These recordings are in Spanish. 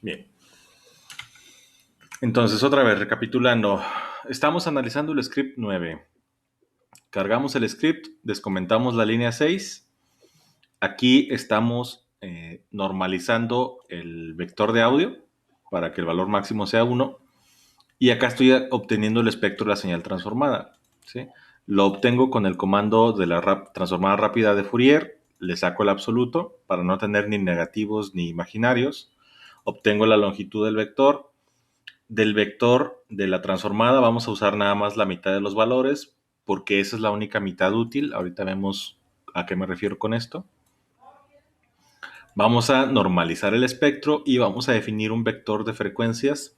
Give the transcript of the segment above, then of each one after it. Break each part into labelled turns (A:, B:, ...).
A: Bien, entonces otra vez recapitulando, estamos analizando el script 9. Cargamos el script, descomentamos la línea 6. Aquí estamos normalizando el vector de audio para que el valor máximo sea 1. Y acá estoy obteniendo el espectro de la señal transformada, ¿sí? Lo obtengo con el comando de la transformada rápida de Fourier. Le saco el absoluto para no tener ni negativos ni imaginarios. Obtengo la longitud del vector. Del vector de la transformada vamos a usar nada más la mitad de los valores porque esa es la única mitad útil. Ahorita vemos a qué me refiero con esto. Vamos a normalizar el espectro y vamos a definir un vector de frecuencias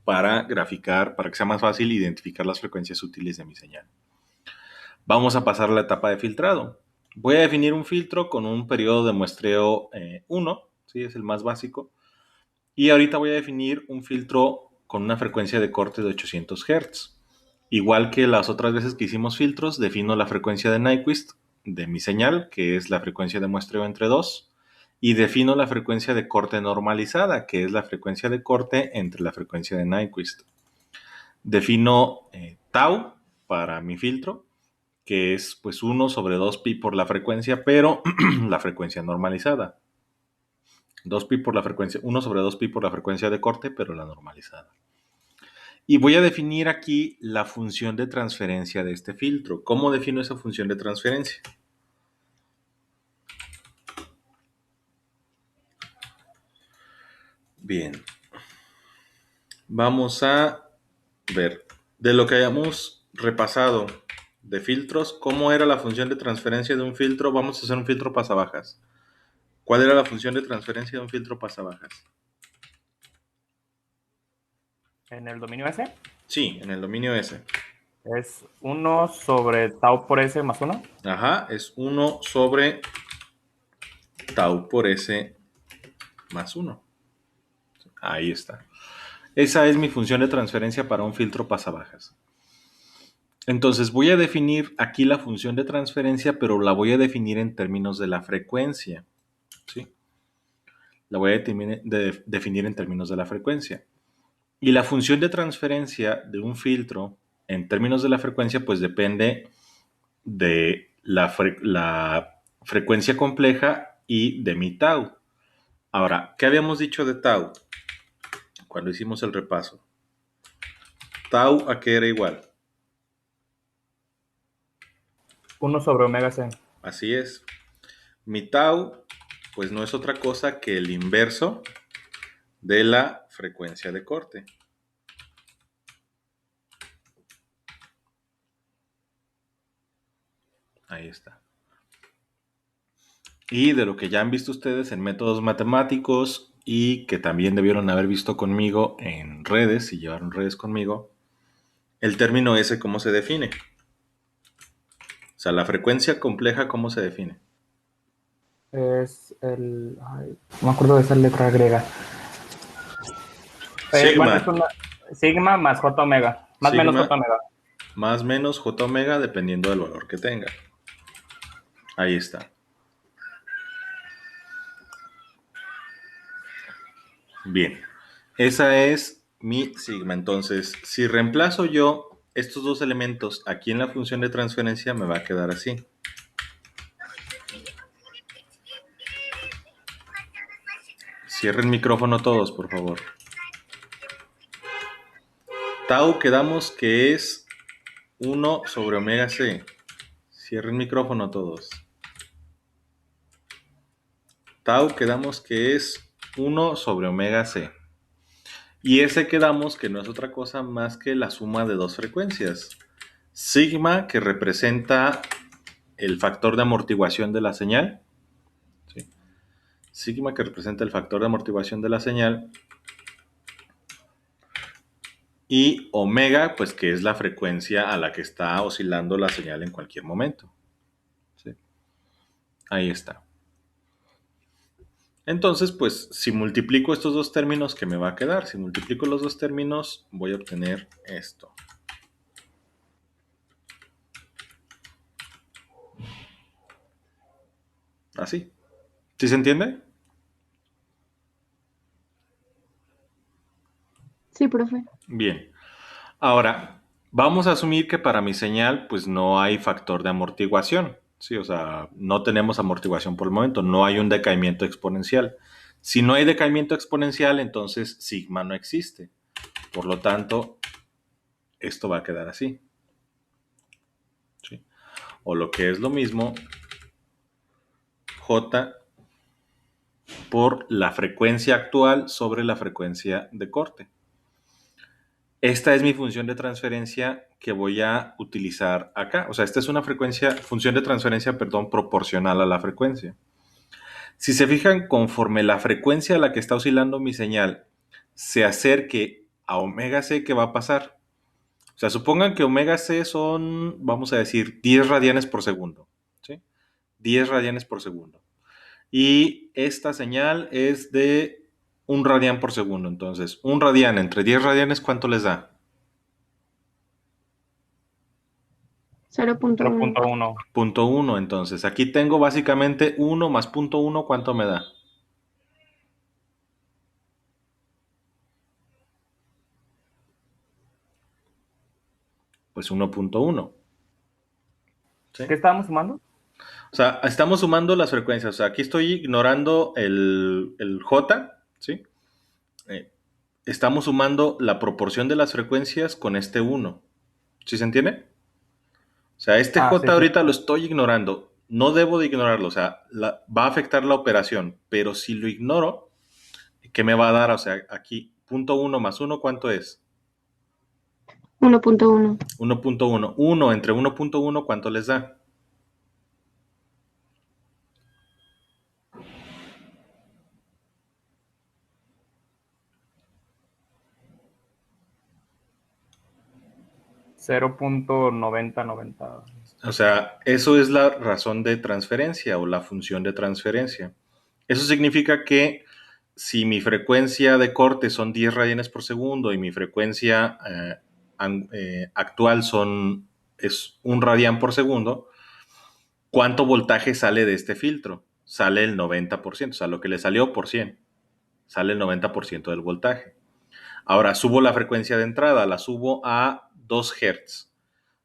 A: para graficar, para que sea más fácil identificar las frecuencias útiles de mi señal. Vamos a pasar a la etapa de filtrado. Voy a definir un filtro con un periodo de muestreo 1, ¿sí? Es el más básico. Y ahorita voy a definir un filtro con una frecuencia de corte de 800 Hz. Igual que las otras veces que hicimos filtros, defino la frecuencia de Nyquist de mi señal, que es la frecuencia de muestreo entre 2, y defino la frecuencia de corte normalizada, que es la frecuencia de corte entre la frecuencia de Nyquist. Defino tau para mi filtro, que es pues 1 sobre 2pi por la frecuencia, pero la frecuencia normalizada. 2pi por la frecuencia, 1 sobre 2pi por la frecuencia de corte, pero la normalizada. Y voy a definir aquí la función de transferencia de este filtro. ¿Cómo defino esa función de transferencia? Bien, vamos a ver, de lo que hayamos repasado de filtros, ¿cómo era la función de transferencia de un filtro? Vamos a hacer un filtro pasabajas. ¿Cuál era la función de transferencia de un filtro pasabajas?
B: En el dominio S
A: Sí, en el dominio S.
B: es 1 sobre tau por S más 1.
A: Ajá, es 1 sobre tau por S más 1. Ahí está. Esa es mi función de transferencia para un filtro pasabajas. Entonces voy a definir aquí la función de transferencia, pero la voy a definir en términos de la frecuencia. ¿Sí? La voy a definir en términos de la frecuencia. Y la función de transferencia de un filtro en términos de la frecuencia, pues depende de la frecuencia compleja y de mi tau. Ahora, ¿qué habíamos dicho de tau cuando hicimos el repaso? Tau a qué era igual.
B: 1 sobre omega C.
A: Así es. Mi tau, pues no es otra cosa que el inverso de la frecuencia de corte. Ahí está. Y de lo que ya han visto ustedes en métodos matemáticos y que también debieron haber visto conmigo en redes, si llevaron redes conmigo, el término S, ¿cómo se define? O sea, la frecuencia compleja, ¿cómo se define?
B: Es el. Ay, no me acuerdo de esa letra griega. Bueno, es
A: Sigma.
B: una sigma más j omega. Más menos j
A: Sigma
B: omega.
A: más menos j omega dependiendo del valor que tenga. Ahí está. Bien. Esa es mi sigma. Entonces, si reemplazo yo estos dos elementos aquí en la función de transferencia, me va a quedar así. Cierren el micrófono todos, por favor. Tau quedamos que es 1 sobre omega c. Cierren el micrófono todos. Tau quedamos que es 1 sobre omega c. Y ese quedamos que no es otra cosa más que la suma de dos frecuencias. Sigma, que representa el factor de amortiguación de la señal. ¿Sí? Sigma, que representa el factor de amortiguación de la señal. Y omega, pues que es la frecuencia a la que está oscilando la señal en cualquier momento. ¿Sí? Ahí está. Entonces, pues si multiplico estos dos términos, ¿qué me va a quedar? Si multiplico los dos términos, voy a obtener esto. Así. ¿Sí se entiende?
C: Sí, profe.
A: Bien. Ahora, vamos a asumir que para mi señal, pues no hay factor de amortiguación. Sí, o sea, no tenemos amortiguación por el momento, no hay un decaimiento exponencial. Si no hay decaimiento exponencial, entonces sigma no existe. Por lo tanto, esto va a quedar así. ¿Sí? O lo que es lo mismo, J por la frecuencia actual sobre la frecuencia de corte. Esta es mi función de transferencia que voy a utilizar acá. O sea, esta es una función de transferencia, perdón, proporcional a la frecuencia. Si se fijan, conforme la frecuencia a la que está oscilando mi señal se acerque a omega c, ¿qué va a pasar? O sea, supongan que omega c son, vamos a decir, 10 radianes por segundo. ¿Sí? 10 radianes por segundo. Y esta señal es de 1 radián por segundo. Entonces, 1 radián entre 10 radianes, ¿cuánto les da?
C: 0.1.
B: 0.1.
A: Punto 1. Entonces, aquí tengo básicamente 1 más punto 1, ¿cuánto me da? Pues 1.1. ¿Sí?
B: ¿Qué estábamos sumando?
A: O sea, estamos sumando las frecuencias. O sea, aquí estoy ignorando el J, ¿sí? Eh, Estamos sumando la proporción de las frecuencias con este 1. ¿Sí se entiende? O sea, este
B: Ah,
A: J
B: sí, sí.
A: ahorita lo estoy ignorando. No debo de ignorarlo. O sea, va a afectar la operación. Pero si lo ignoro, ¿qué me va a dar? O sea, aquí, punto 1 más 1, ¿cuánto es?
C: 1.1.
A: 1.1. 1 entre 1.1, ¿cuánto les da?
B: 0.9090.
A: O sea, eso es la razón de transferencia o la función de transferencia. Eso significa que si mi frecuencia de corte son 10 radianes por segundo y mi frecuencia actual es 1 radián por segundo, ¿cuánto voltaje sale de este filtro? Sale el 90%, o sea, lo que le salió por 100, sale el 90% del voltaje. Ahora, subo la frecuencia de entrada, la subo a 2 Hz.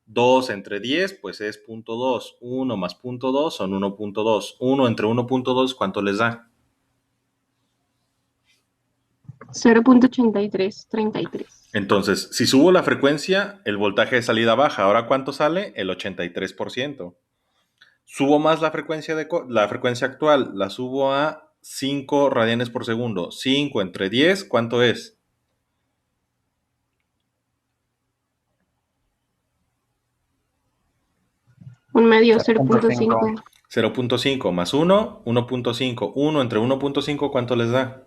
A: 2 entre 10, pues es 0.2. 1 más 0.2 son 1.2. 1 entre 1.2, ¿cuánto les da?
C: 0.8333.
A: Entonces, si subo la frecuencia, el voltaje de salida baja. ¿Ahora cuánto sale? El 83%. Subo más la frecuencia actual, la subo a 5 radianes por segundo. 5 entre 10, ¿cuánto es?
C: Un medio,
B: 0.5.
C: 0.5.
A: 0.5 más 1, 1.5. 1 entre 1.5, ¿cuánto les da?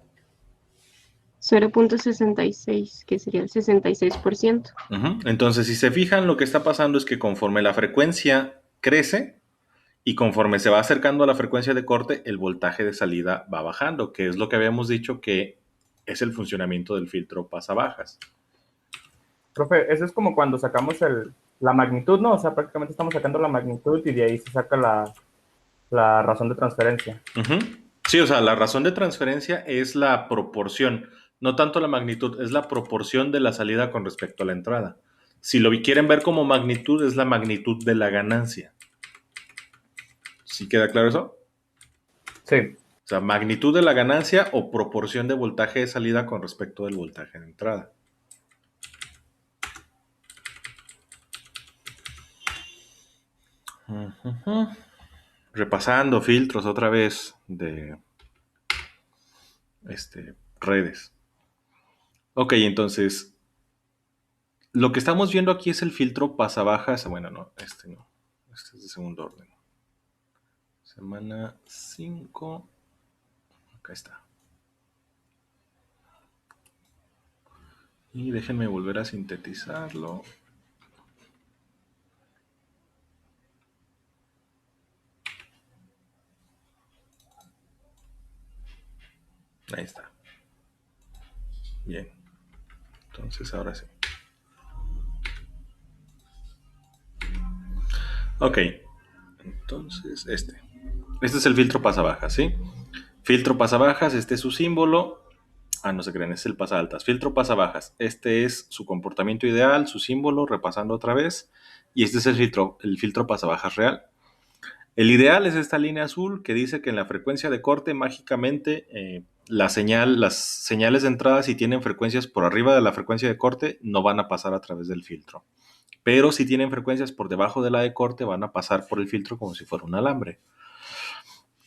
C: 0.66, que sería el 66%.
A: Entonces, si se fijan, lo que está pasando es que conforme la frecuencia crece y conforme se va acercando a la frecuencia de corte, el voltaje de salida va bajando, que es lo que habíamos dicho que es el funcionamiento del filtro pasabajas.
B: Profe, eso es como cuando sacamos la magnitud, ¿no? O sea, prácticamente estamos sacando la magnitud y de ahí se saca la razón de transferencia.
A: Sí, o sea, la razón de transferencia es la proporción, no tanto la magnitud, es la proporción de la salida con respecto a la entrada. Si lo quieren ver como magnitud, es la magnitud de la ganancia. ¿Sí queda claro eso?
B: Sí.
A: O sea, magnitud de la ganancia o proporción de voltaje de salida con respecto del voltaje de entrada. Repasando filtros otra vez de redes. Ok, entonces, lo que estamos viendo aquí es el filtro pasabajas. Bueno, no, no. Este es de segundo orden. Semana 5. Acá está. Y déjenme volver a sintetizarlo. Ahí está. Bien. Entonces, ahora sí. Ok. Entonces, Este es el filtro pasabajas, ¿sí? Filtro pasabajas, este es su símbolo. No se crean, es el pasaaltas. Filtro pasabajas. Este es su comportamiento ideal, su símbolo, repasando otra vez. Y este es el filtro pasabajas real. El ideal es esta línea azul que dice que en la frecuencia de corte, mágicamente, las señales de entrada, si tienen frecuencias por arriba de la frecuencia de corte, no van a pasar a través del filtro. Pero si tienen frecuencias por debajo de la de corte, van a pasar por el filtro como si fuera un alambre.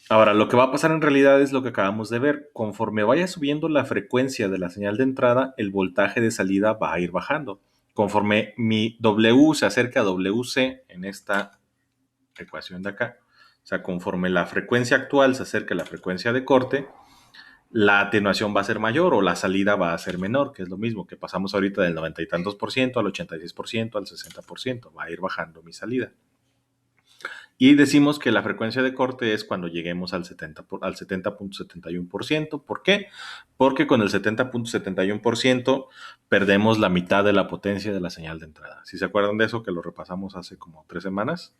A: Ahora, lo que va a pasar en realidad es lo que acabamos de ver. Conforme vaya subiendo la frecuencia de la señal de entrada, el voltaje de salida va a ir bajando. Conforme mi W se acerca a WC en esta ecuación de acá, o sea, conforme la frecuencia actual se acerca a la frecuencia de corte, la atenuación va a ser mayor o la salida va a ser menor, que es lo mismo que pasamos ahorita del 90 y tantos por ciento al 86%, al 60%. Va a ir bajando mi salida. Y decimos que la frecuencia de corte es cuando lleguemos al 70.71%. ¿Por qué? Porque con el 70.71% perdemos la mitad de la potencia de la señal de entrada. ¿Sí se acuerdan de eso que lo repasamos hace como 3 semanas?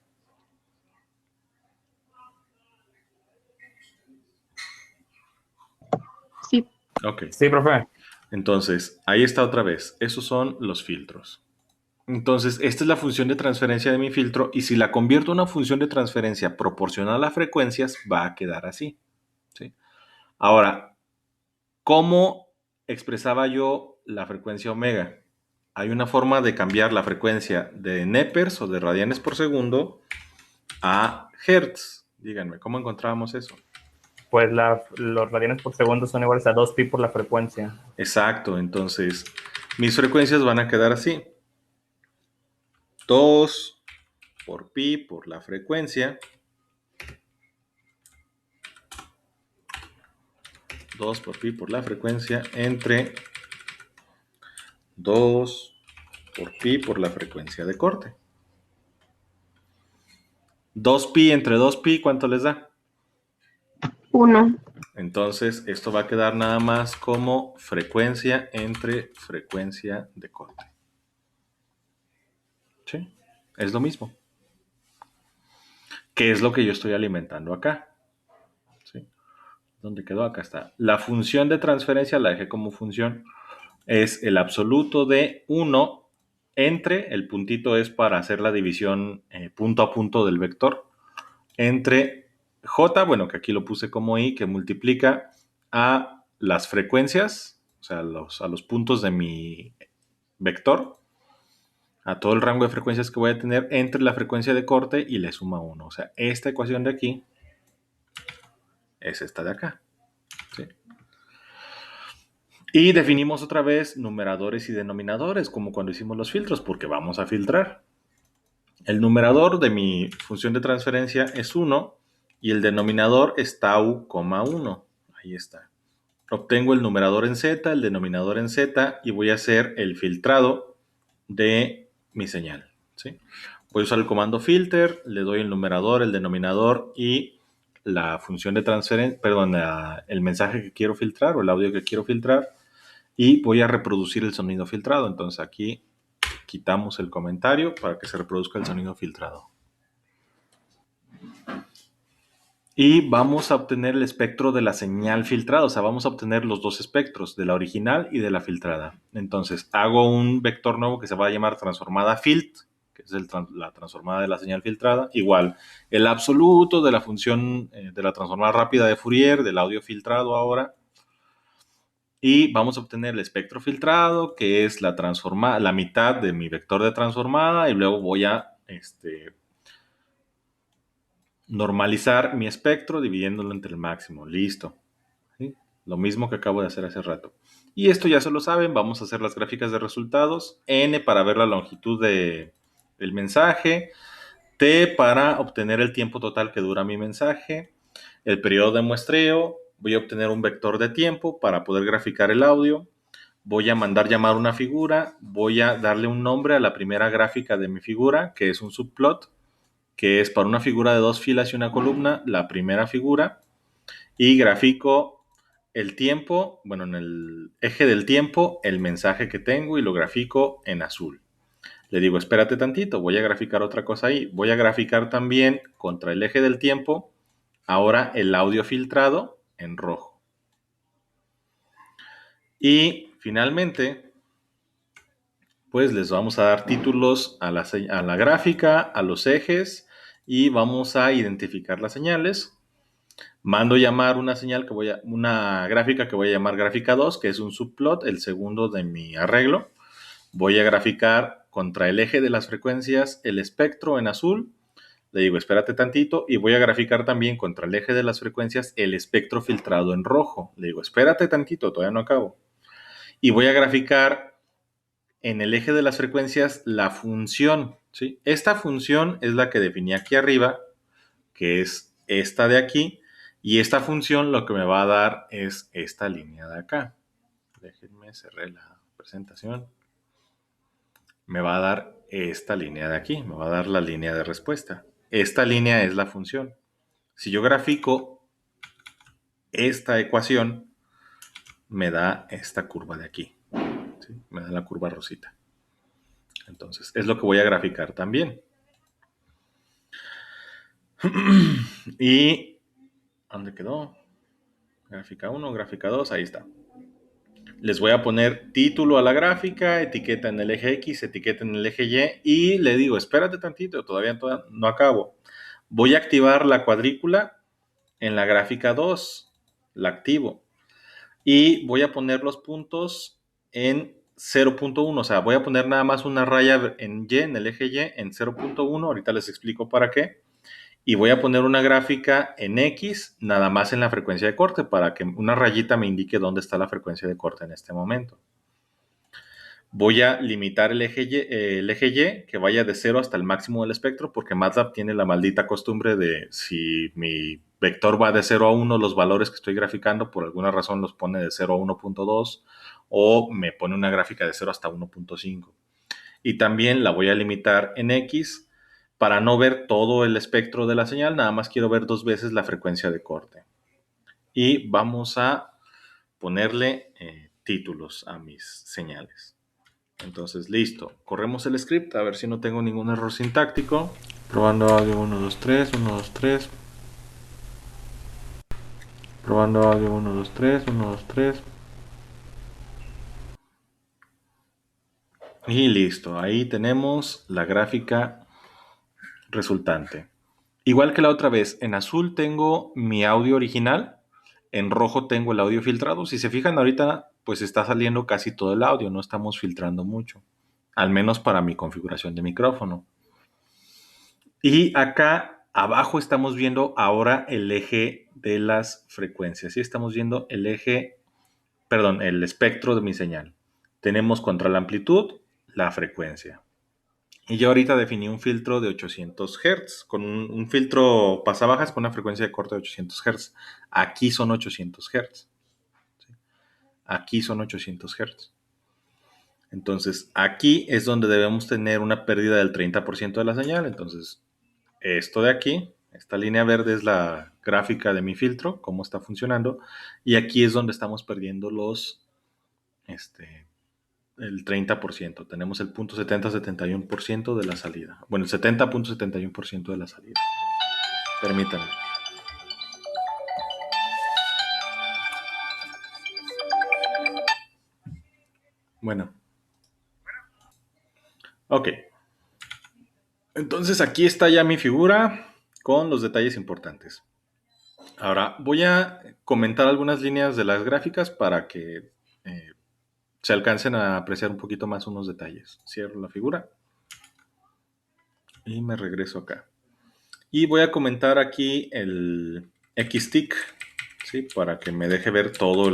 C: Sí.
A: Ok.
B: Sí, profe.
A: Entonces, ahí está otra vez. Esos son los filtros. Entonces, esta es la función de transferencia de mi filtro y si la convierto a una función de transferencia proporcional a frecuencias, va a quedar así. ¿Sí? Ahora, ¿cómo expresaba yo la frecuencia omega? Hay una forma de cambiar la frecuencia de nepers o de radianes por segundo a hertz. Díganme, ¿cómo encontrábamos eso?
B: Pues los radianes por segundo son iguales a 2pi por la frecuencia.
A: Exacto, entonces mis frecuencias van a quedar así. 2 por pi por la frecuencia. 2 por pi por la frecuencia entre 2 por pi por la frecuencia de corte. 2pi entre 2pi, ¿cuánto les da?
C: 1.
A: Entonces, esto va a quedar nada más como frecuencia entre frecuencia de corte. ¿Sí? Es lo mismo. ¿Qué es lo que yo estoy alimentando acá? ¿Sí? ¿Dónde quedó? Acá está. La función de transferencia la dejé como función. Es el absoluto de 1 entre, el puntito es para hacer la división punto a punto del vector, entre j, bueno, que aquí lo puse como i, que multiplica a las frecuencias, o sea, a los puntos de mi vector, a todo el rango de frecuencias que voy a tener entre la frecuencia de corte y le suma 1. O sea, esta ecuación de aquí es esta de acá. ¿Sí? Y definimos otra vez numeradores y denominadores, como cuando hicimos los filtros, porque vamos a filtrar. El numerador de mi función de transferencia es 1 y el denominador es tau, 1. Ahí está. Obtengo el numerador en z, el denominador en z y voy a hacer el filtrado de mi señal. ¿Sí? Voy a usar el comando filter, le doy el numerador, el denominador y la función de transferencia, perdón, el mensaje que quiero filtrar o el audio que quiero filtrar y voy a reproducir el sonido filtrado. Entonces aquí quitamos el comentario para que se reproduzca el sonido filtrado. Y vamos a obtener el espectro de la señal filtrada, o sea, vamos a obtener los dos espectros, de la original y de la filtrada. Entonces, hago un vector nuevo que se va a llamar transformada filt, que es la transformada de la señal filtrada. Igual, el absoluto de la función de la transformada rápida de Fourier, del audio filtrado ahora. Y vamos a obtener el espectro filtrado, que es la mitad de mi vector de transformada, y luego voy a normalizar mi espectro dividiéndolo entre el máximo. Listo. ¿Sí? Lo mismo que acabo de hacer hace rato. Y esto ya se lo saben, vamos a hacer las gráficas de resultados. N para ver la longitud del mensaje. T para obtener el tiempo total que dura mi mensaje. El periodo de muestreo. Voy a obtener un vector de tiempo para poder graficar el audio. Voy a mandar llamar una figura. Voy a darle un nombre a la primera gráfica de mi figura, que es un subplot, que es para una figura de 2 filas y una columna, la primera figura, y grafico el tiempo, bueno, en el eje del tiempo, el mensaje que tengo y lo grafico en azul. Le digo, espérate tantito, voy a graficar otra cosa ahí. Voy a graficar también contra el eje del tiempo, ahora el audio filtrado en rojo. Y finalmente, pues les vamos a dar títulos a la gráfica, a los ejes, y vamos a identificar las señales. Mando llamar una gráfica que voy a llamar gráfica 2, que es un subplot, el segundo de mi arreglo. Voy a graficar contra el eje de las frecuencias el espectro en azul. Le digo, espérate tantito, y voy a graficar también contra el eje de las frecuencias el espectro filtrado en rojo. Le digo, espérate tantito, todavía no acabo. Y voy a graficar en el eje de las frecuencias la función, ¿sí? Esta función es la que definí aquí arriba, que es esta de aquí, y esta función lo que me va a dar es esta línea de acá. Déjenme cerrar la presentación. Me va a dar esta línea de aquí, me va a dar la línea de respuesta. Esta línea es la función. Si yo grafico esta ecuación, me da esta curva de aquí, ¿sí? Me da la curva rosita. Entonces, es lo que voy a graficar también. Y, ¿dónde quedó? Gráfica 1, gráfica 2, ahí está. Les voy a poner título a la gráfica, etiqueta en el eje X, etiqueta en el eje Y, y le digo, espérate tantito, todavía no acabo. Voy a activar la cuadrícula en la gráfica 2, la activo. Y voy a poner los puntos en 0.1, o sea, voy a poner nada más una raya en Y, en el eje Y, en 0.1, ahorita les explico para qué. Y voy a poner una gráfica en X, nada más en la frecuencia de corte, para que una rayita me indique dónde está la frecuencia de corte en este momento. Voy a limitar el eje Y, que vaya de 0 hasta el máximo del espectro, porque MATLAB tiene la maldita costumbre de, si mi vector va de 0 a 1, los valores que estoy graficando, por alguna razón los pone de 0 a 1.2, o me pone una gráfica de 0 hasta 1.5. Y también la voy a limitar en X, para no ver todo el espectro de la señal, nada más quiero ver 2 veces la frecuencia de corte. Y vamos a ponerle títulos a mis señales. Entonces, listo. Corremos el script a ver si no tengo ningún error sintáctico. Probando audio 1, 2, 3, 1, 2, 3. Probando audio 1, 2, 3, 1, 2, 3. Y listo. Ahí tenemos la gráfica resultante. Igual que la otra vez, en azul tengo mi audio original, en rojo tengo el audio filtrado. Si se fijan ahorita, pues está saliendo casi todo el audio, no estamos filtrando mucho, al menos para mi configuración de micrófono. Y acá abajo estamos viendo ahora el eje de las frecuencias, ¿sí? Estamos viendo el el espectro de mi señal. Tenemos contra la amplitud la frecuencia. Y yo ahorita definí un filtro de 800 Hz, con un filtro pasabajas con una frecuencia de corte de 800 Hz. Aquí son 800 Hz. ¿Sí? Aquí son 800 Hz. Entonces, aquí es donde debemos tener una pérdida del 30% de la señal. Entonces, esto de aquí, esta línea verde es la gráfica de mi filtro, cómo está funcionando. Y aquí es donde estamos perdiendo el 30%. Tenemos el 0.7071% de la salida. Bueno, el 70.71% de la salida. Permítanme. Bueno. Ok. Entonces aquí está ya mi figura con los detalles importantes. Ahora voy a comentar algunas líneas de las gráficas para que se alcancen a apreciar un poquito más unos detalles. Cierro la figura y me regreso acá. Y voy a comentar aquí el XTIC, ¿sí? Para que me deje ver todo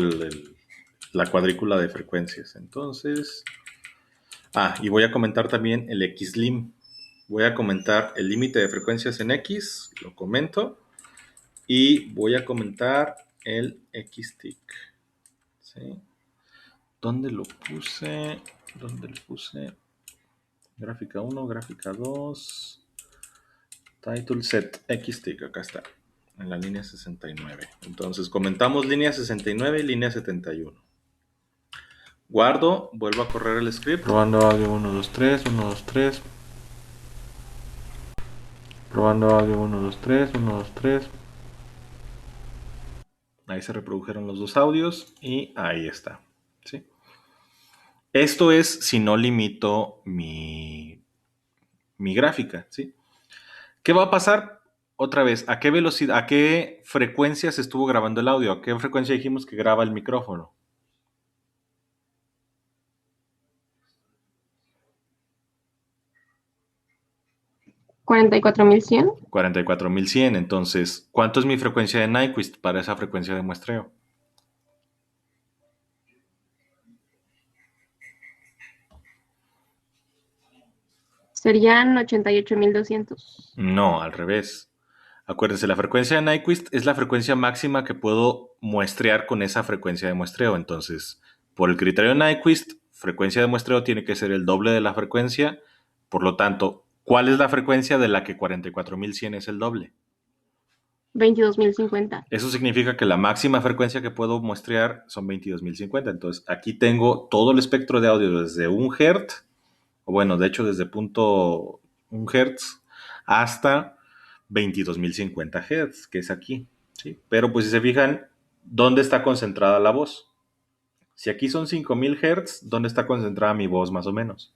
A: la cuadrícula de frecuencias. Entonces, y voy a comentar también el XLIM. Voy a comentar el límite de frecuencias en X, lo comento. Y voy a comentar el XTIC. ¿Sí? ¿Dónde lo puse? ¿Dónde lo puse? Gráfica 1, gráfica 2. Title set XTIC, acá está. En la línea 69. Entonces comentamos línea 69 y línea 71. Guardo, vuelvo a correr el script. Probando audio 1, 2, 3, 1, 2, 3. Probando audio 1, 2, 3, 1, 2, 3. Ahí se reprodujeron los dos audios y ahí está. ¿sí? Esto es si no limito mi gráfica, ¿sí? ¿Qué va a pasar? Otra vez, ¿a qué velocidad, a qué frecuencia se estuvo grabando el audio? ¿A qué frecuencia dijimos que graba el micrófono?
C: 44.100.
A: 44.100. Entonces, ¿cuánto es mi frecuencia de Nyquist para esa frecuencia de muestreo?
C: Serían 88.200.
A: No, al revés. Acuérdense, la frecuencia de Nyquist es la frecuencia máxima que puedo muestrear con esa frecuencia de muestreo. Entonces, por el criterio de Nyquist, frecuencia de muestreo tiene que ser el doble de la frecuencia. Por lo tanto, ¿cuál es la frecuencia de la que 44.100 es el doble?
C: 22.050.
A: Eso significa que la máxima frecuencia que puedo muestrear son 22.050. Entonces, aquí tengo todo el espectro de audio desde 1 Hz, o bueno, de hecho desde punto 1 Hz hasta 22.050 Hz, que es aquí, ¿sí? Pero pues si se fijan, ¿dónde está concentrada la voz? Si aquí son 5.000 Hz, ¿dónde está concentrada mi voz más o menos?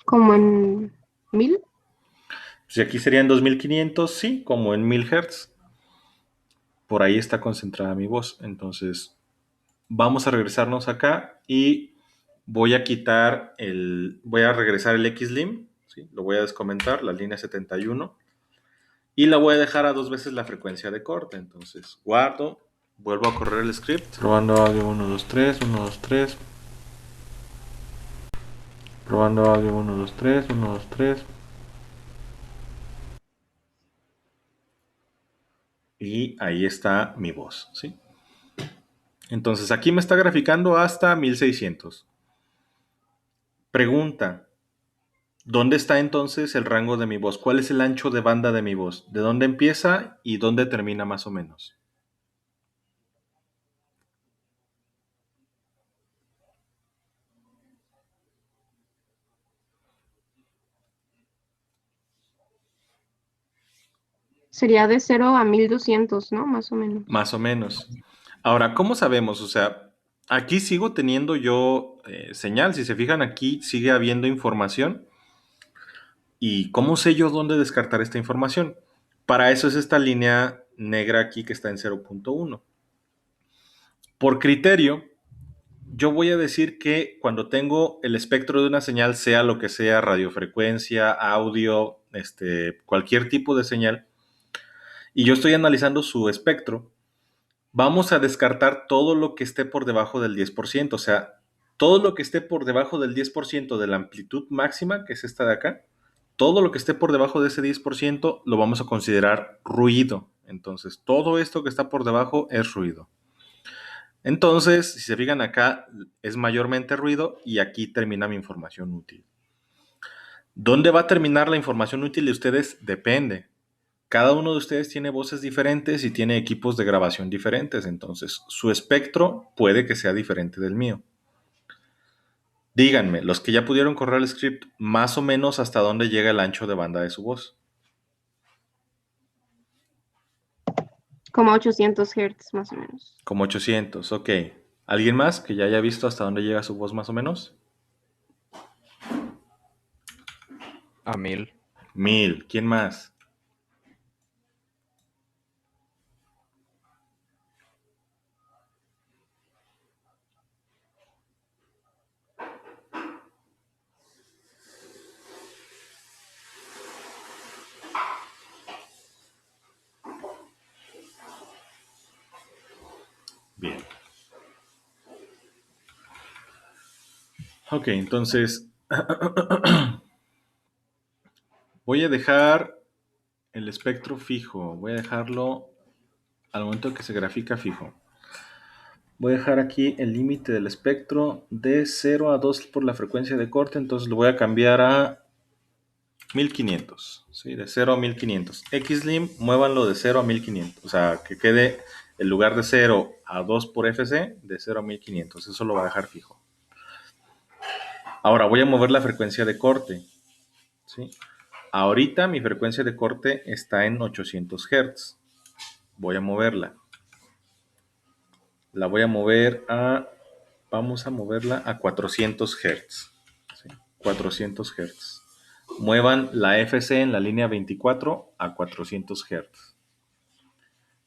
C: Como en 1.000.
A: Si aquí serían 2.500, sí, como en 1.000 Hz. Por ahí está concentrada mi voz. Entonces, vamos a regresarnos acá y voy voy a regresar el XLIM, ¿sí? Lo voy a descomentar, la línea 71, y la voy a dejar a 2 veces la frecuencia de corte. Entonces, guardo, vuelvo a correr el script. Probando audio 1, 2, 3, 1, 2, 3. Probando audio 1, 2, 3, 1, 2, 3. Y ahí está mi voz, ¿sí? Entonces, aquí me está graficando hasta 1600. Pregunta: ¿dónde está entonces el rango de mi voz? ¿Cuál es el ancho de banda de mi voz? ¿De dónde empieza y dónde termina más o menos?
C: Sería de 0 a 1.200, ¿no? Más o menos.
A: Más o menos. Ahora, ¿cómo sabemos? O sea, aquí sigo teniendo yo señal. Si se fijan, aquí sigue habiendo información. ¿Y cómo sé yo dónde descartar esta información? Para eso es esta línea negra aquí que está en 0.1. Por criterio, yo voy a decir que cuando tengo el espectro de una señal, sea lo que sea, radiofrecuencia, audio, cualquier tipo de señal, y yo estoy analizando su espectro, vamos a descartar todo lo que esté por debajo del 10%. O sea, todo lo que esté por debajo del 10% de la amplitud máxima, que es esta de acá, todo lo que esté por debajo de ese 10% lo vamos a considerar ruido. Entonces, todo esto que está por debajo es ruido. Entonces, si se fijan acá, es mayormente ruido y aquí termina mi información útil. ¿Dónde va a terminar la información útil de ustedes? Depende. Cada uno de ustedes tiene voces diferentes y tiene equipos de grabación diferentes, entonces su espectro puede que sea diferente del mío. Díganme, los que ya pudieron correr el script, más o menos hasta dónde llega el ancho de banda de su voz.
C: Como 800 Hz, más o menos.
A: Como 800, ok. ¿Alguien más que ya haya visto hasta dónde llega su voz más o menos?
D: A 1000.
A: 1000. ¿Quién más? Bien. Ok, entonces voy a dejar el espectro fijo. Voy a dejarlo al momento que se grafica fijo. Voy a dejar aquí el límite del espectro de 0 a 2 por la frecuencia de corte. Entonces lo voy a cambiar a 1500. ¿Sí? De 0 a 1500. XLIM, muévanlo de 0 a 1500. O sea, que quede el lugar de 0 a 2 por FC de 0 a 1500. Eso lo va a dejar fijo. Ahora voy a mover la frecuencia de corte. ¿Sí? Ahorita mi frecuencia de corte está en 800 Hz. voy a moverla. La voy a mover a... Vamos a moverla a 400 Hz. ¿Sí? 400 Hz. Muevan la FC en la línea 24 a 400 Hz.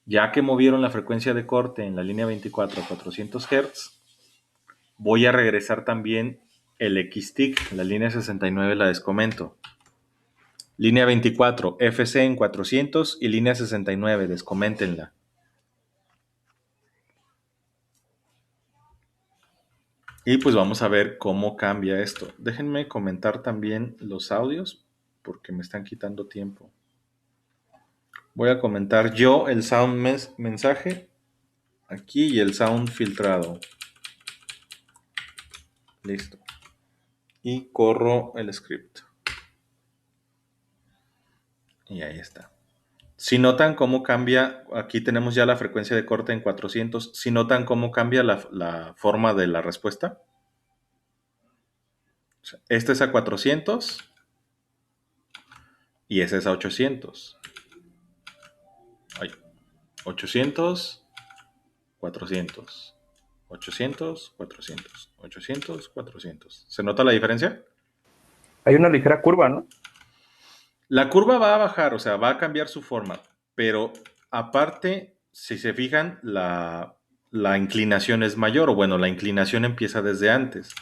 A: Ya que movieron la frecuencia de corte en la línea 24 a 400 Hz, voy a regresar también el X-Tick, la línea 69 la descomento. Línea 24, FC en 400 y línea 69, descoméntenla. Y pues vamos a ver cómo cambia esto. Déjenme comentar también los audios porque me están quitando tiempo. Voy a comentar yo el sound mensaje aquí y el sound filtrado. Listo. Y corro el script. Y ahí está. Si notan cómo cambia, aquí tenemos ya la frecuencia de corte en 400. Si notan cómo cambia la forma de la respuesta. O sea, este es a 400 y ese es a 800. Ay, 800, 400. 800, 400. 800, 400. ¿Se nota la diferencia?
B: Hay una ligera curva, ¿no?
A: La curva va a bajar, o sea, va a cambiar su forma, pero aparte, si se fijan, la inclinación es mayor, o bueno, la inclinación empieza desde antes.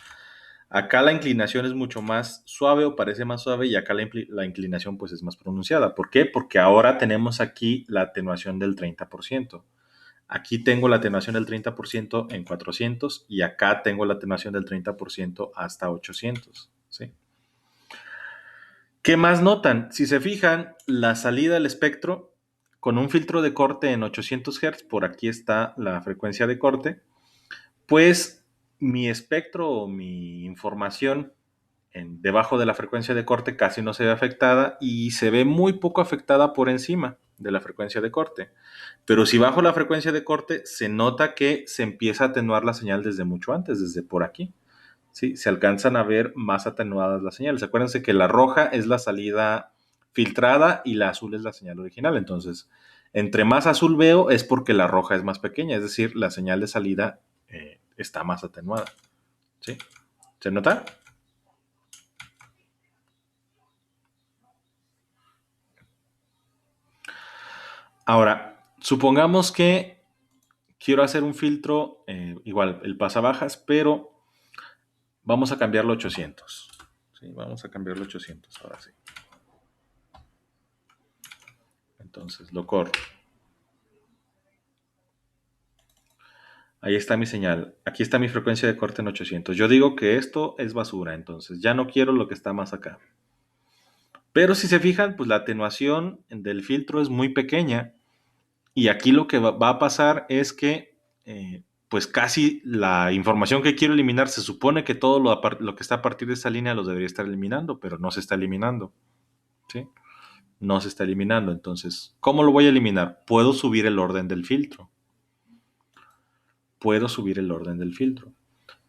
A: Acá la inclinación es mucho más suave o parece más suave y acá la inclinación pues es más pronunciada. ¿Por qué? Porque ahora tenemos aquí la atenuación del 30%. Aquí tengo la atenuación del 30% en 400 y acá tengo la atenuación del 30% hasta 800, ¿sí? ¿Qué más notan? Si se fijan, la salida del espectro con un filtro de corte en 800 Hz, por aquí está la frecuencia de corte, pues mi espectro o mi información debajo de la frecuencia de corte casi no se ve afectada y se ve muy poco afectada por encima de la frecuencia de corte. Pero si bajo la frecuencia de corte, se nota que se empieza a atenuar la señal desde mucho antes, desde por aquí. ¿Sí? Se alcanzan a ver más atenuadas las señales. Acuérdense que la roja es la salida filtrada y la azul es la señal original. Entonces, entre más azul veo es porque la roja es más pequeña, es decir, la señal de salida está más atenuada. ¿Sí? ¿Se nota? Ahora, supongamos que quiero hacer un filtro, igual, el pasabajas, pero vamos a cambiarlo a 800. ¿Sí? Vamos a cambiarlo a 800, ahora sí. Entonces, lo corro. Ahí está mi señal. Aquí está mi frecuencia de corte en 800. Yo digo que esto es basura, entonces ya no quiero lo que está más acá. Pero si se fijan, pues la atenuación del filtro es muy pequeña. Y aquí lo que va a pasar es que, pues casi la información que quiero eliminar, se supone que todo lo que está a partir de esta línea lo debería estar eliminando, pero no se está eliminando. ¿Sí? No se está eliminando. Entonces, ¿cómo lo voy a eliminar? Puedo subir el orden del filtro. Puedo subir el orden del filtro.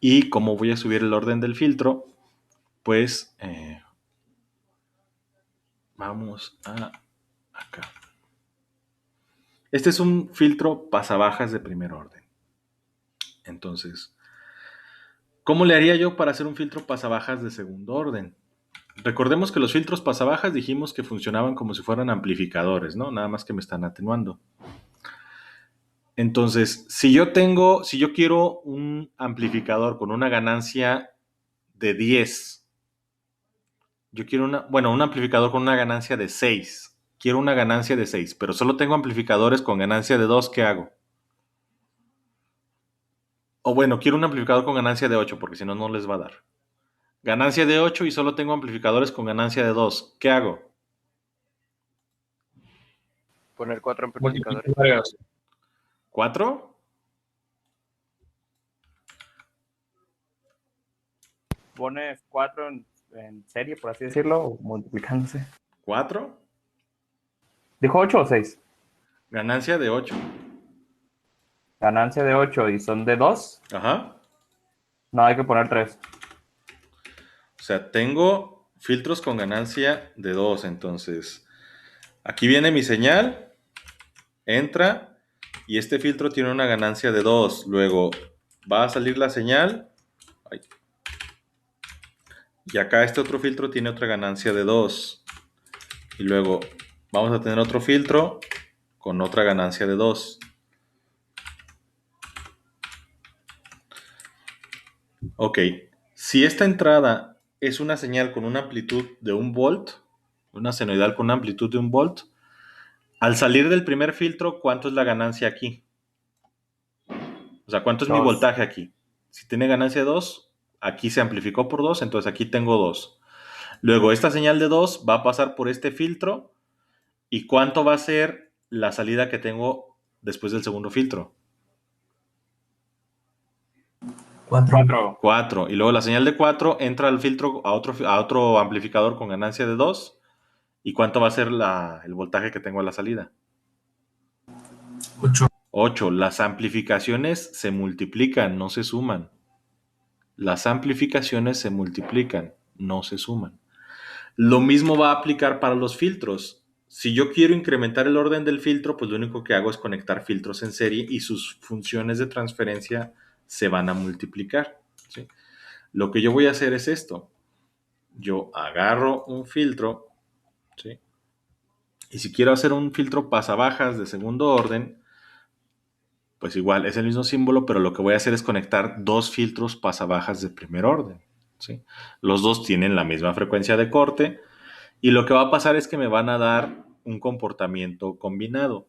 A: ¿Y cómo voy a subir el orden del filtro? Pues vamos a acá. Este es un filtro pasabajas de primer orden. Entonces, ¿cómo le haría yo para hacer un filtro pasabajas de segundo orden? Recordemos que los filtros pasabajas dijimos que funcionaban como si fueran amplificadores, ¿no? Nada más que me están atenuando. Entonces, si yo quiero un amplificador con una ganancia de 10, yo quiero un amplificador con una ganancia de 6. Quiero una ganancia de 6, pero solo tengo amplificadores con ganancia de 2, ¿qué hago? O bueno, quiero un amplificador con ganancia de 8, porque si no, no les va a dar. Ganancia de 8 y solo tengo amplificadores con ganancia de 2, ¿qué hago?
D: Poner 4 amplificadores.
B: Multiplicadores.
A: ¿4?
B: Pone 4 en serie, por así decirlo, o multiplicándose.
A: ¿4?
B: ¿Dijo 8 o 6?
A: Ganancia de 8.
B: Ganancia de 8 y son de 2.
A: Ajá.
B: No, hay que poner 3.
A: O sea, tengo filtros con ganancia de 2. Entonces, aquí viene mi señal. entra y este filtro tiene una ganancia de 2. Luego va a salir la señal. Ay. Y acá este otro filtro tiene otra ganancia de 2. Y luego vamos a tener otro filtro con otra ganancia de 2. Ok, si esta entrada es una señal con una amplitud de 1 volt, una senoidal con una amplitud de 1 volt, al salir del primer filtro, ¿cuánto es la ganancia aquí? O sea, ¿cuánto es mi
B: 2.
A: voltaje aquí? Si tiene ganancia de 2, aquí se amplificó por 2, entonces aquí tengo 2. Luego, esta señal de 2 va a pasar por este filtro. ¿Y cuánto va a ser la salida que tengo después del segundo filtro?
B: 4.
A: 4. Y luego la señal de 4 entra al filtro a otro amplificador con ganancia de 2. ¿Y cuánto va a ser el voltaje que tengo a la salida? 8. Las amplificaciones se multiplican, no se suman. Las amplificaciones se multiplican, no se suman. Lo mismo va a aplicar para los filtros. Si yo quiero incrementar el orden del filtro, pues lo único que hago es conectar filtros en serie y sus funciones de transferencia se van a multiplicar, ¿sí? Lo que yo voy a hacer es esto. Yo agarro un filtro, ¿sí? Y si quiero hacer un filtro pasabajas de segundo orden, pues igual es el mismo símbolo, pero lo que voy a hacer es conectar dos filtros pasabajas de primer orden, ¿sí? Los dos tienen la misma frecuencia de corte y lo que va a pasar es que me van a dar un comportamiento combinado.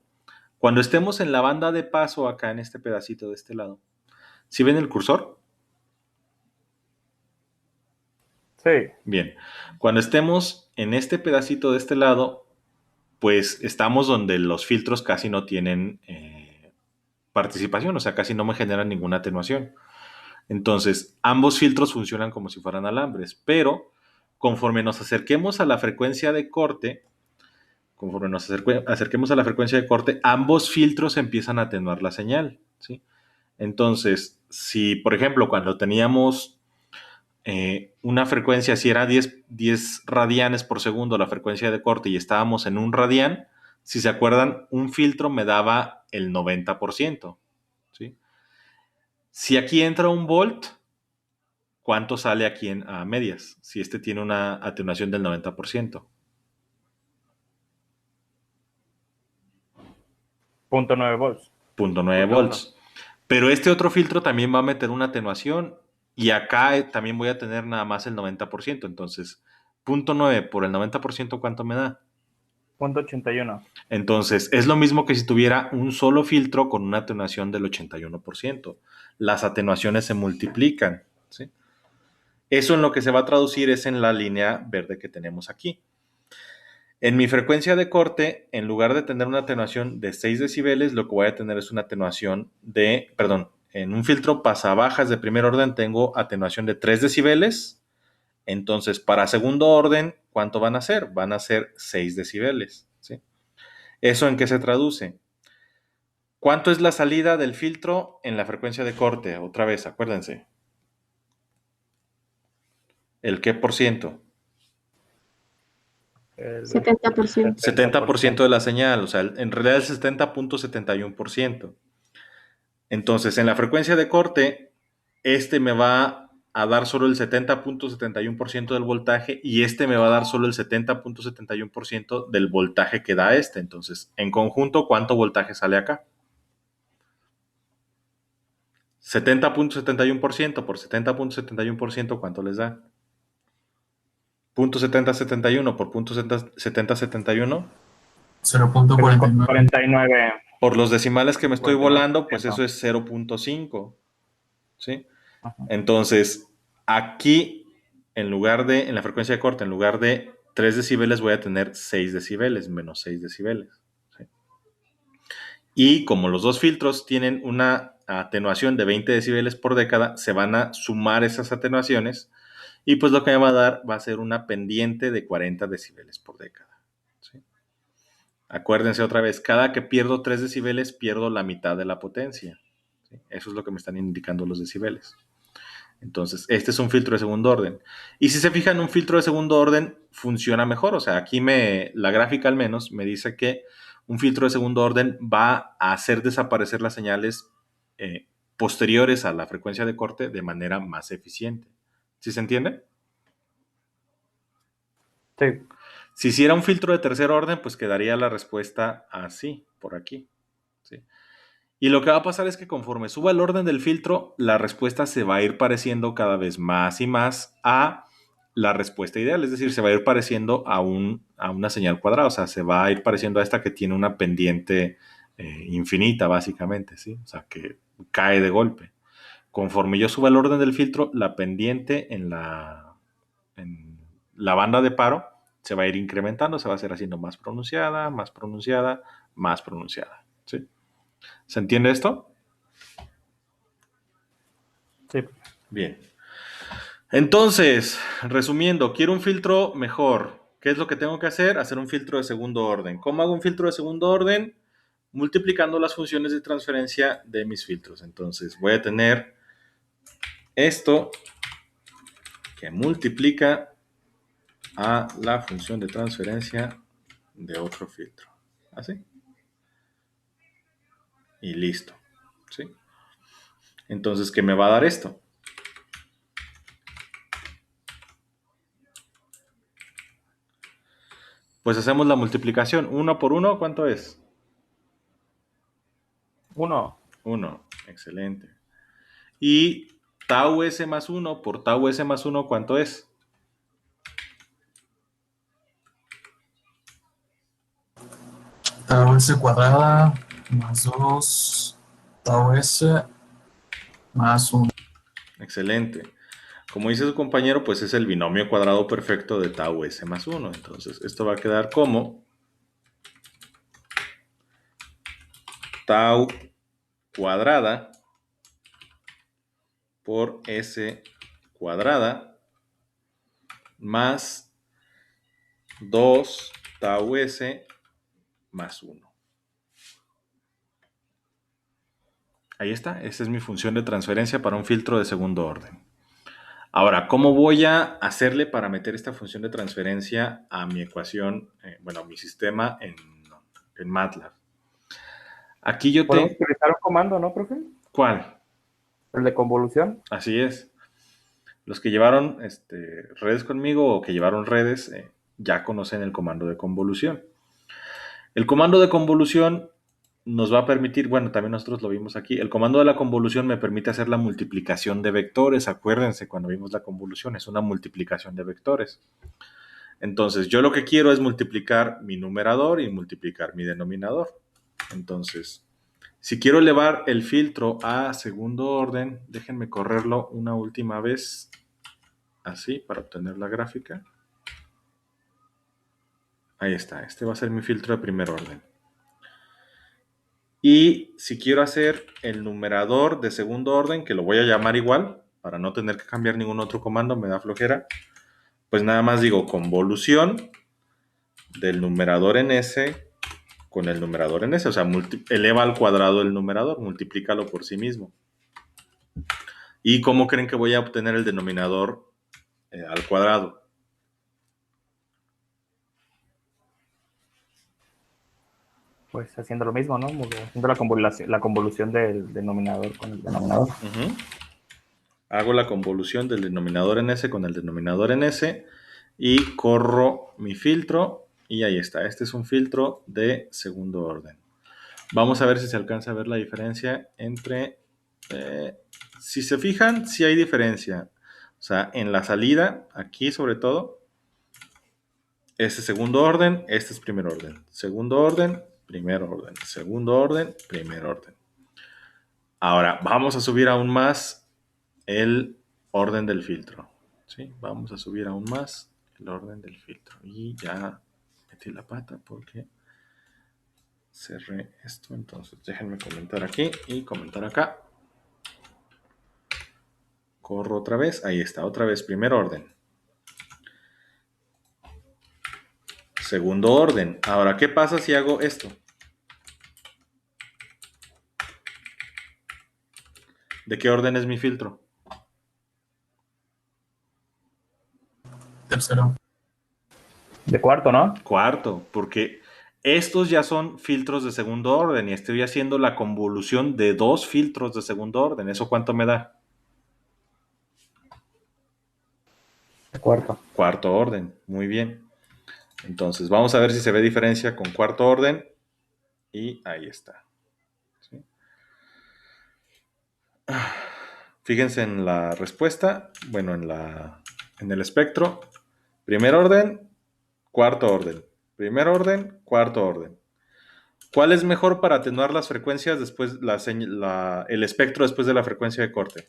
A: Cuando estemos en la banda de paso acá en este pedacito de este lado, ¿sí ven el cursor?
B: Sí.
A: Bien, cuando estemos en este pedacito de este lado, pues estamos donde los filtros casi no tienen participación, o sea, casi no me generan ninguna atenuación. Entonces, ambos filtros funcionan como si fueran alambres, pero conforme nos acerquemos a la frecuencia de corte, ambos filtros empiezan a atenuar la señal, ¿sí? Entonces, si por ejemplo cuando teníamos una frecuencia, si era 10 radianes por segundo la frecuencia de corte y estábamos en 1 radián, si se acuerdan, un filtro me daba el 90%, ¿sí? Si aquí entra 1 volt, ¿cuánto sale aquí a medias? Si este tiene una atenuación del 90%.
B: 0.9 volts.
A: 0.9 volts. Pero este otro filtro también va a meter una atenuación y acá también voy a tener nada más el 90%. Entonces, 0.9 por el 90%, ¿cuánto me da?
B: 0.81.
A: Entonces, es lo mismo que si tuviera un solo filtro con una atenuación del 81%. Las atenuaciones se multiplican, ¿sí? Eso en lo que se va a traducir es en la línea verde que tenemos aquí. En mi frecuencia de corte, en lugar de tener una atenuación de 6 decibeles, lo que voy a tener es una atenuación en un filtro pasabajas de primer orden tengo atenuación de 3 decibeles. Entonces, para segundo orden, ¿cuánto van a ser? Van a ser 6 decibeles, ¿sí? ¿Eso en qué se traduce? ¿Cuánto es la salida del filtro en la frecuencia de corte? Otra vez, acuérdense. ¿El qué por ciento?
B: El
C: 70%.
A: 70% de la señal, o sea, en realidad es 70.71%. Entonces, en la frecuencia de corte, este me va a dar solo el 70.71% del voltaje y este me va a dar solo el 70.71% del voltaje que da este. Entonces, en conjunto, ¿cuánto voltaje sale acá? 70.71% por 70.71%, ¿cuánto les da? 0.7071 por 0.7071.
E: 0.49.
B: 49.
A: Por los decimales que me estoy
B: 49%.
A: volando, pues eso es 0.5, ¿sí?
B: Ajá.
A: Entonces, aquí, en la frecuencia de corte, en lugar de 3 decibeles, voy a tener 6 decibeles, menos 6 decibeles, ¿sí? Y como los dos filtros tienen una atenuación de 20 decibeles por década, se van a sumar esas atenuaciones y pues lo que me va a dar va a ser una pendiente de 40 decibeles por década, ¿sí? Acuérdense otra vez, cada que pierdo 3 decibeles, pierdo la mitad de la potencia, ¿sí? Eso es lo que me están indicando los decibeles. Entonces, este es un filtro de segundo orden. Y si se fijan, un filtro de segundo orden funciona mejor. O sea, aquí la gráfica al menos me dice que un filtro de segundo orden va a hacer desaparecer las señales posteriores a la frecuencia de corte de manera más eficiente. ¿Sí se entiende?
B: Sí.
A: Si hiciera un filtro de tercer orden, pues quedaría la respuesta así, por aquí. ¿Sí? Y lo que va a pasar es que conforme suba el orden del filtro, la respuesta se va a ir pareciendo cada vez más y más a la respuesta ideal. Es decir, se va a ir pareciendo a una señal cuadrada. O sea, se va a ir pareciendo a esta que tiene una pendiente infinita, básicamente. ¿Sí? O sea, que cae de golpe. Conforme yo suba el orden del filtro, la pendiente en la banda de paro se va a ir incrementando, se va a hacer haciendo más pronunciada, más pronunciada, más pronunciada. ¿Sí? ¿Se entiende esto?
B: Sí.
A: Bien. Entonces, resumiendo, quiero un filtro mejor. ¿Qué es lo que tengo que hacer? Hacer un filtro de segundo orden. ¿Cómo hago un filtro de segundo orden? Multiplicando las funciones de transferencia de mis filtros. Entonces, voy a tener esto que multiplica a la función de transferencia de otro filtro. ¿Así? Y listo. ¿Sí? Entonces, ¿qué me va a dar esto? Pues hacemos la multiplicación. 1 por 1, ¿cuánto es?
B: 1.
A: 1. Excelente. Y tau s más 1 por tau s más 1, ¿cuánto es?
E: Tau S cuadrada más 2 tau S más 1.
A: Excelente. Como dice su compañero, pues es el binomio cuadrado perfecto de tau s más 1. Entonces, esto va a quedar como tau cuadrada por s cuadrada más 2 tau s más 1. Ahí está, esa es mi función de transferencia para un filtro de segundo orden. Ahora, ¿cómo voy a hacerle para meter esta función de transferencia a mi ecuación, a mi sistema en MATLAB? Aquí yo
B: Podemos
A: te...
B: utilizar un comando, ¿no, profe?
A: ¿Cuál?
B: El de convolución.
A: Así es. Los que llevaron redes conmigo o que llevaron redes ya conocen el comando de convolución. El comando de convolución nos va a permitir, bueno, también nosotros lo vimos aquí, el comando de la convolución me permite hacer la multiplicación de vectores. Acuérdense cuando vimos la convolución, es una multiplicación de vectores. Entonces, yo lo que quiero es multiplicar mi numerador y multiplicar mi denominador. Entonces, si quiero elevar el filtro a segundo orden, déjenme correrlo una última vez, así, para obtener la gráfica. Ahí está, este va a ser mi filtro de primer orden. Y si quiero hacer el numerador de segundo orden, que lo voy a llamar igual, para no tener que cambiar ningún otro comando, me da flojera, pues nada más digo convolución del numerador en S con el numerador en S, o sea, eleva al cuadrado el numerador, multiplícalo por sí mismo. ¿Y cómo creen que voy a obtener el denominador al cuadrado?
B: Pues haciendo lo mismo, ¿no? Haciendo la convolución del denominador con el denominador.
A: Hago la convolución del denominador en S con el denominador en S y corro mi filtro y ahí está. Este es un filtro de segundo orden. Vamos a ver si se alcanza a ver la diferencia entre... si se fijan, sí hay diferencia. O sea, en la salida, aquí sobre todo, este es segundo orden, este es primer orden. Segundo orden, primer orden. Segundo orden, primer orden. Ahora, vamos a subir aún más el orden del filtro. ¿Sí? Vamos a subir aún más el orden del filtro. Y ya metí la pata porque cerré esto. Entonces, déjenme comentar aquí y comentar acá. Corro otra vez. Ahí está, otra vez, primer orden. Segundo orden. Ahora, ¿qué pasa si hago esto? ¿De qué orden es mi filtro?
E: Tercero.
B: De cuarto, ¿no?
A: Cuarto, porque Estos ya son filtros de segundo orden y estoy haciendo la convolución de 2 filtros de segundo orden. ¿Eso cuánto me da?
B: Cuarto.
A: Cuarto orden. Muy bien. Entonces, vamos a ver si se ve diferencia con cuarto orden. Y ahí está. ¿Sí? Fíjense en la respuesta. Bueno, en el espectro. Primer orden, cuarto orden. Primer orden, cuarto orden. ¿Cuál es mejor para atenuar las frecuencias después, el espectro después de la frecuencia de corte?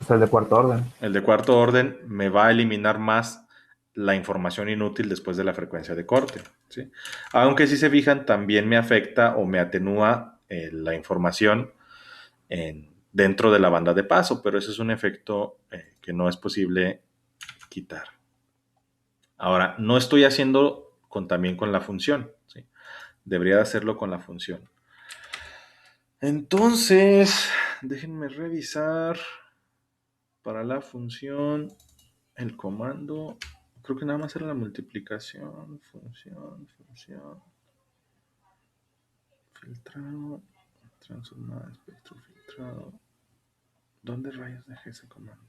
B: Es el de cuarto orden.
A: El de cuarto orden me va a eliminar más la información inútil después de la frecuencia de corte, ¿sí? Aunque si se fijan, también me afecta o me atenúa la información dentro de la banda de paso, pero ese es un efecto que no es posible quitar. Ahora, no estoy haciendo también con la función, ¿sí? Debería de hacerlo con la función. Entonces, déjenme revisar para la función, el comando, creo que nada más era la multiplicación, función, filtrado, transformar, espectro filtrado. ¿Dónde rayos dejé ese comando?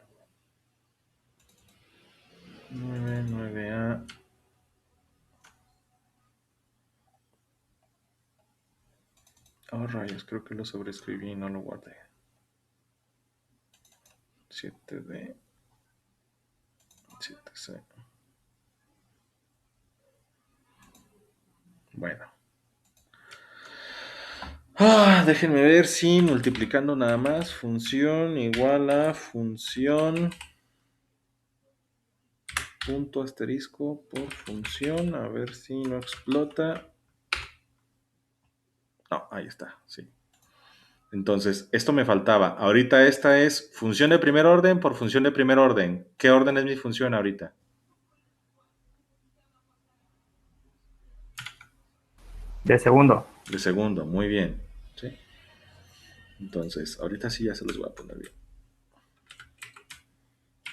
A: 9A. Oh, rayos, creo que lo sobreescribí y no lo guardé. 7D, 7C. Bueno. Déjenme ver si multiplicando nada más, función igual a función punto asterisco por función, a ver si no explota. No, ahí está, sí. Entonces, esto me faltaba. Ahorita esta es función de primer orden por función de primer orden. ¿Qué orden es mi función ahorita?
B: De segundo.
A: De segundo, muy bien. ¿Sí? Entonces, ahorita sí ya se los voy a poner bien.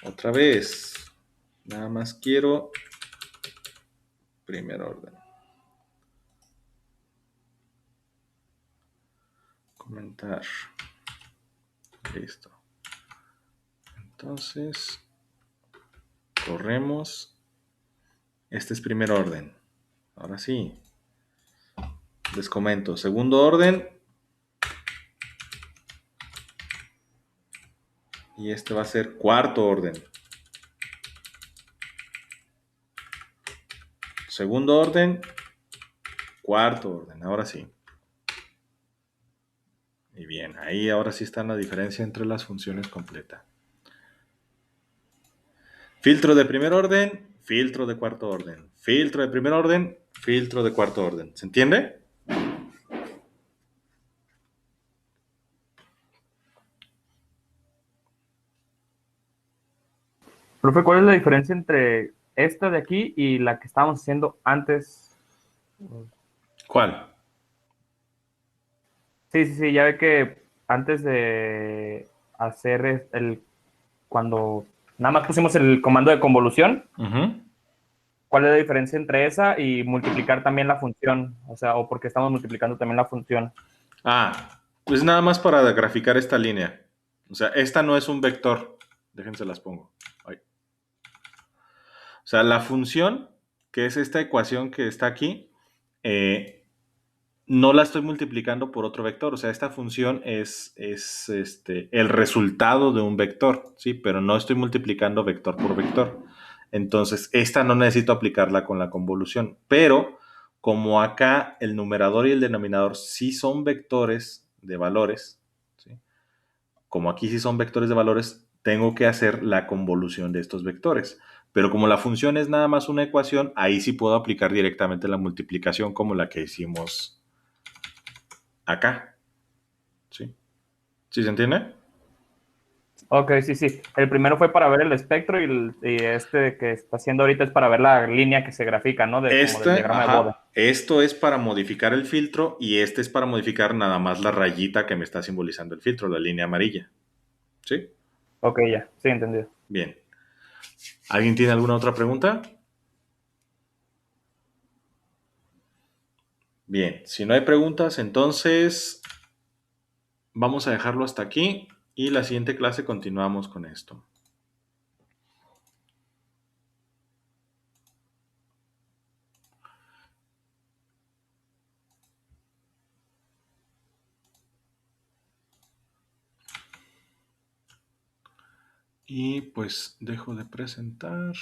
A: Otra vez. Nada más quiero primer orden. Comentar. Listo. Entonces, corremos. Este es primer orden. Ahora sí. Les comento. Segundo orden. Y este va a ser cuarto orden. Segundo orden. Cuarto orden. Ahora sí. Y bien, ahí ahora sí está la diferencia entre las funciones completa. Filtro de primer orden, filtro de cuarto orden. Filtro de primer orden, filtro de cuarto orden. ¿Se entiende?
B: Profe, ¿cuál es la diferencia entre esta de aquí y la que estábamos haciendo antes?
A: ¿Cuál?
B: Sí, ya ve que antes de hacer cuando nada más pusimos el comando de convolución, ¿cuál es la diferencia entre esa y multiplicar también la función? O sea, o porque estamos multiplicando también la función.
A: Pues nada más para graficar esta línea. O sea, esta no es un vector. Déjense las pongo. Ahí. O sea, la función, que es esta ecuación que está aquí, no la estoy multiplicando por otro vector. O sea, esta función es el resultado de un vector, ¿sí? Pero no estoy multiplicando vector por vector. Entonces, esta no necesito aplicarla con la convolución. Pero, como acá el numerador y el denominador sí son vectores de valores, ¿sí? Como aquí sí son vectores de valores, tengo que hacer la convolución de estos vectores. Pero como la función es nada más una ecuación, ahí sí puedo aplicar directamente la multiplicación como la que hicimos acá. ¿Sí? ¿Sí se entiende?
B: Ok, sí. El primero fue para ver el espectro y este que está haciendo ahorita es para ver la línea que se grafica, ¿no? Como del diagrama de Bode.
A: Esto es para modificar el filtro y este es para modificar nada más la rayita que me está simbolizando el filtro, la línea amarilla. ¿Sí?
B: Ok, ya, sí, entendido.
A: Bien. ¿Alguien tiene alguna otra pregunta? Bien, si no hay preguntas, entonces vamos a dejarlo hasta aquí y la siguiente clase continuamos con esto. Y pues dejo de presentar.